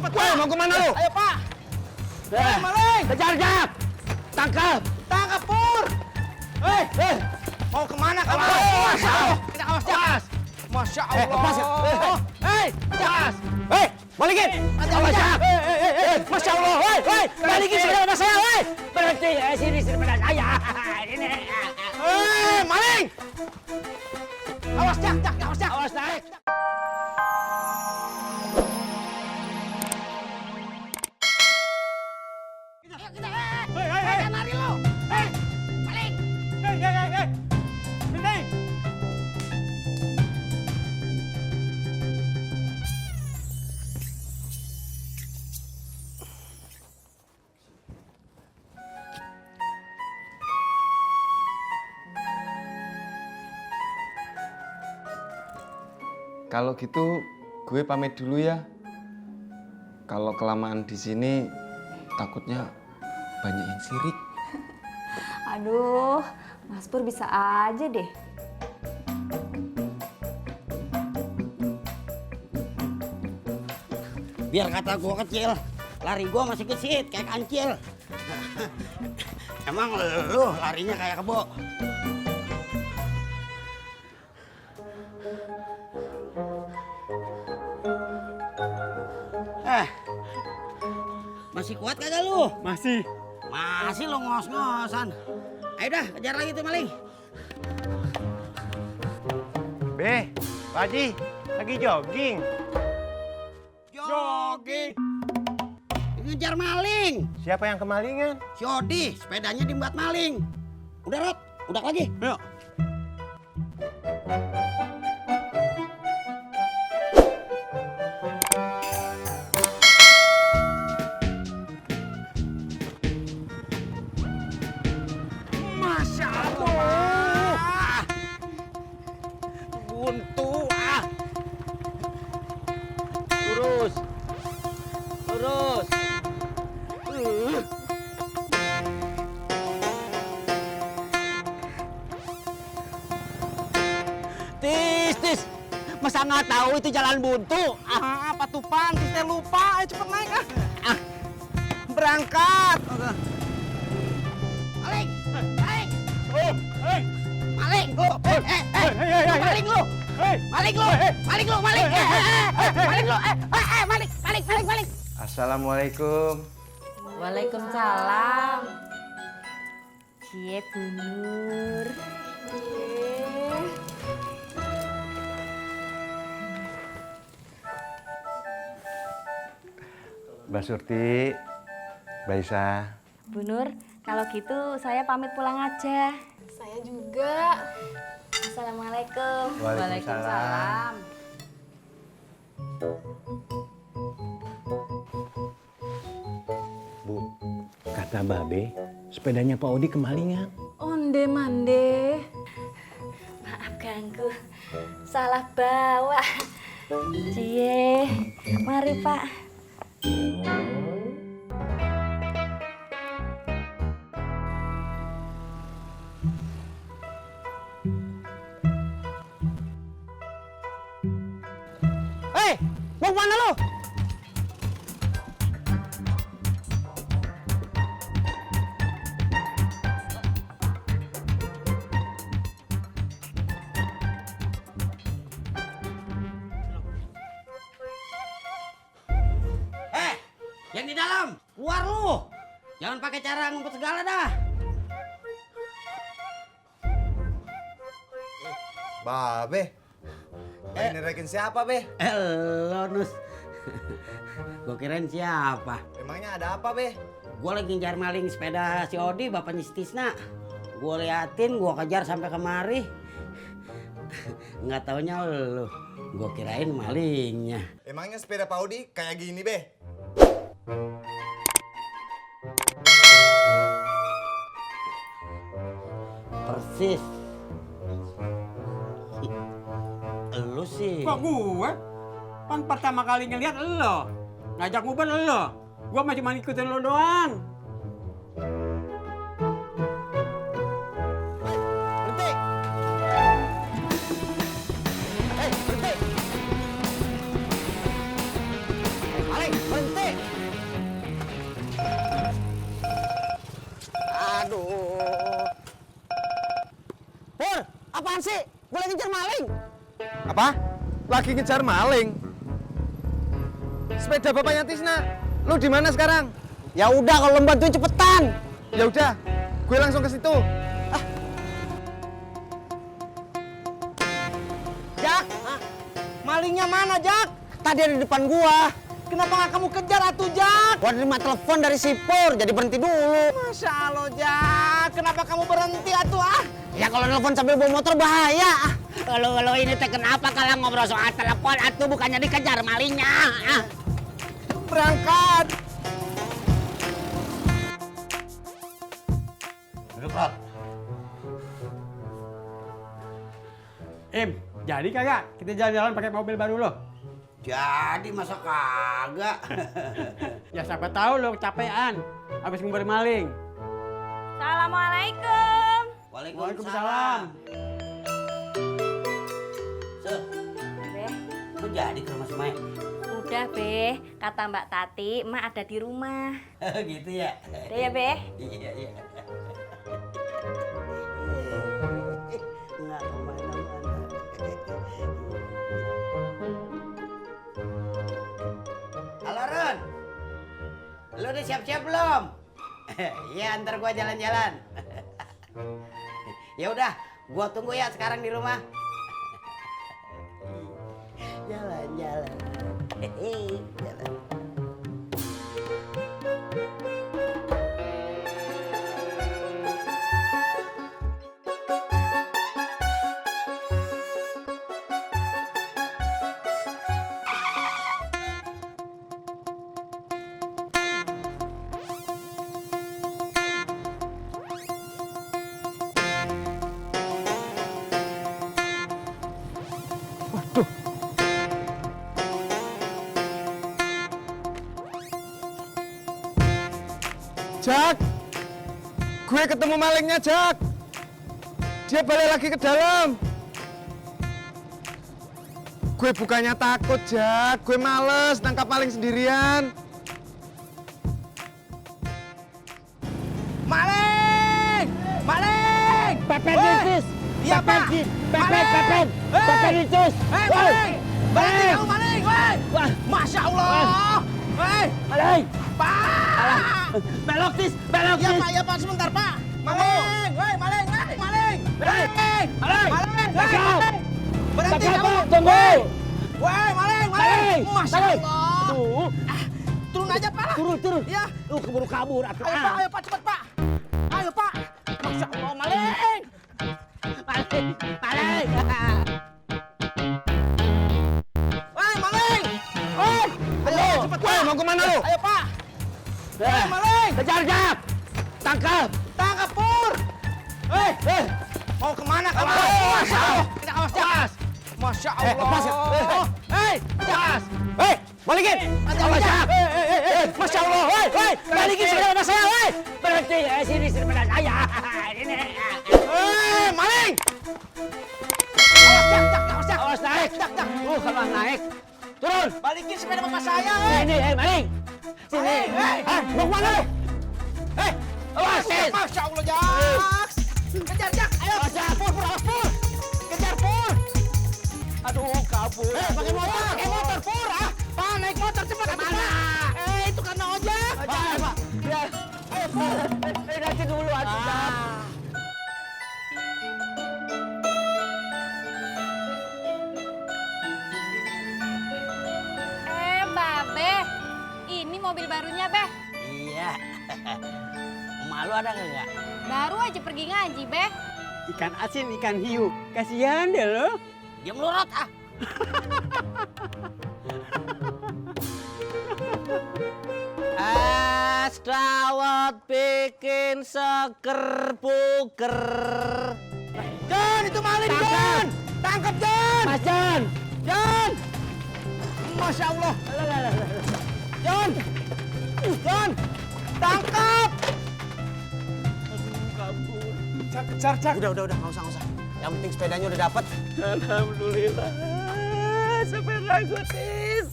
cepet Pak. Mau kemana lu? Ayo Pak. Maling. Kejar Jak. Tangkap. Tangkap Pur. Mau kemana kamu? Masya Allah. Kita awas Jak. Masya Allah. Lepas ya. Jak. Balikin. Awas Jak. Masya Allah. Balikin sepeda saya. Berhenti. Sini sepeda saya. Ini. Maling. Awas Jak. Awas Jak. Awas naik. Jangan lari lo. Maling. Berhenti. Kalau gitu gue pamit dulu ya. Kalau kelamaan di sini takutnya banyak yang sirik. Aduh, Mas Pur bisa aja deh. Biar kata gue kecil, lari gue masih gesit kayak kancil. Emang lu larinya kayak kebo? Masih kuat kagak lu? Masih. Masih lo ngos-ngosan. Ayo dah, kejar lagi tuh maling. Be, Pak Haji, lagi jogging. Jogging. Ngejar maling. Siapa yang kemalingan? Si Odi, sepedanya dibuat maling. Udah Rot, udah lagi. Yuk. Masya Allah. Buntu ah. Lurus. Lurus. Tis. Masa nggak tahu itu jalan buntu? Apa tuh Pan? Tis lupa. Ayo cepet naik ah. Berangkat. Maling. Maling. Maling lu. Maling lu. Maling lu. Maling lu. Maling. Maling lu. Maling. Assalamualaikum. Waalaikumsalam. Cie Bunur. Mbak Surti, Mbak Isa. Bunur, kalau gitu saya pamit pulang aja. Saya juga. Assalamualaikum. Waalaikumsalam. Bu, kata Babe, sepedanya Pak Odi kemalingan. Onde mande. Maaf ganggu. Salah bawa. Cie. Mari Pak. Mau kemana lu? Yang di dalam, keluar lu. Jangan pakai cara ngumpet segala dah. Babe, ini rekin siapa, Be? Elo, Nus. Gue kirain siapa? Emangnya ada apa, Be? Gue lagi ngejar maling sepeda si Odi, bapaknya si Tisna. Gue liatin, gue kejar sampai kemari. Nggak taunya lu. Gue kirain malingnya. Emangnya sepeda Pak Odi kayak gini, Be? Persis. Lu sih. Kok gue? Kan pertama kali ngeliat lo. Ngajak nguber lo. Gue mah cuma ikutin lo doang. Berhenti. Berhenti. Maling, berhenti. Pur, apaan sih? Gue lagi ngejar maling. Apa? Lagi ngejar maling? Sepeda bapaknya Tisna. Lu di mana sekarang? Ya udah, kalau lo bantuin cepetan. Ya udah, gue langsung ke situ. Jak, malingnya mana, Jak? Tadi ada di depan gua. Kenapa nggak kamu kejar atuh, Jak? Gua terima telepon dari si Pur, jadi berhenti dulu. Masya Allah, Jak. Kenapa kamu berhenti atuh, ah? Ya kalau telepon sambil bawa motor bahaya. Kalau ini teh kenapa kalau ngobrol soal telepon atuh bukannya dikejar malingnya? Berangkat. Duduk, Rod. Im, jadi kagak kita jalan-jalan pakai mobil baru lo? Jadi masa kagak? Ya siapa tahu lo kecapean habis ngumpulin maling. Assalamualaikum. Waalaikumsalam. Sir, Beh, lu jadi ke rumah si Mai? udah Beh. Kata Mbak Tati, emak ada di rumah. Gitu ya? Udah ya Beh? Iya, iya. Nggak kemana-mana. Halo Ron, lu udah siap-siap belum? Iya, ntar gua jalan-jalan. Ya udah, gua tunggu ya sekarang di rumah. Jalan-jalan. Jalan. Jak, gue ketemu malingnya, Jak. Dia balik lagi ke dalam. Gue bukannya takut, Jak. Gue males nangkap maling sendirian. Maling! Maling! Pepet Woi! Ricis! Iya, Pak! Pepet! Pepet Ricis! Hei, maling! Berhenti kamu maling, woi! Masya Allah! Hei! Maling! Pak! Belok Tis! Belok Iya, Tis! Pak, iya, Pak, sebentar, Pak! Maling! Woi, maling! Maling! Maling! Maling! Maling! Takap! Berhenti Takap, kamu! Pak, tunggu! Woi, maling! Maling! Maling! Masya Maling! Allah! Tuh, Turun aja, Pak! turun! Iya! Lu keburu kabur atuh. Ayo, Pak, ayo, Pak, cepat, Pak! Ayo, Pak! Masya Allah, maling! Maling! Maling! Woi, maling! Woi! Ayo, cepat, Pak! Mau kemana lu? Ayo, Pak! Woi, maling! Kejar, Jak! Tangkap! Tangkap, Pur! Hei! Mau kemana kamu? Masya Allah! Kita awas, Jak! Masya Allah! lepas ya? Hei! Jak! Hei, balikin! Awas, Jak! Masya Allah! Hei! Hei! Balikin sepeda saya, hei! Berhenti! Sini sepeda saya! Ini! Hei! Maling! Awas, Jak! Jak! Awas, Jak! Awas naik! Jak! Jak! Kalau naik! Turun! Balikin sepeda bapak saya, hei! Ini, maling! Sini! Hei! Hei! Hah? Mau kemana lu? Hei! Awas! Masya Allah, Jak! Kejar, Jak! Ayo! Pur! Pur! Awas, Pur! Kejar, Pur! Aduh, kabur! Pakai motor, Pur! Ah! Pak, naik motor cepat, Mana? Itu karena ojek! Pak! Ya! Ayo, Pur! Nanti dulu, atuh, Jak! Babe, ini mobil barunya, Beh. Iya. Emak lu ada nggak? Baru aja pergi ngaji, Beh. Ikan asin, ikan hiu. Kasihan deh lo. Diam lu Rot ah. Es dawet bikin seger buger. Jon, itu maling, Jon! Tangkap, Jon! Mas Jon! Jon! Masya Allah! Jon! Jon! Tangkap! Kejar, Jak. Udah, nggak usah. Yang penting sepedanya udah dapet. Alhamdulillah. Sepeda gotis.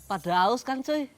Pada haus kan, cuy?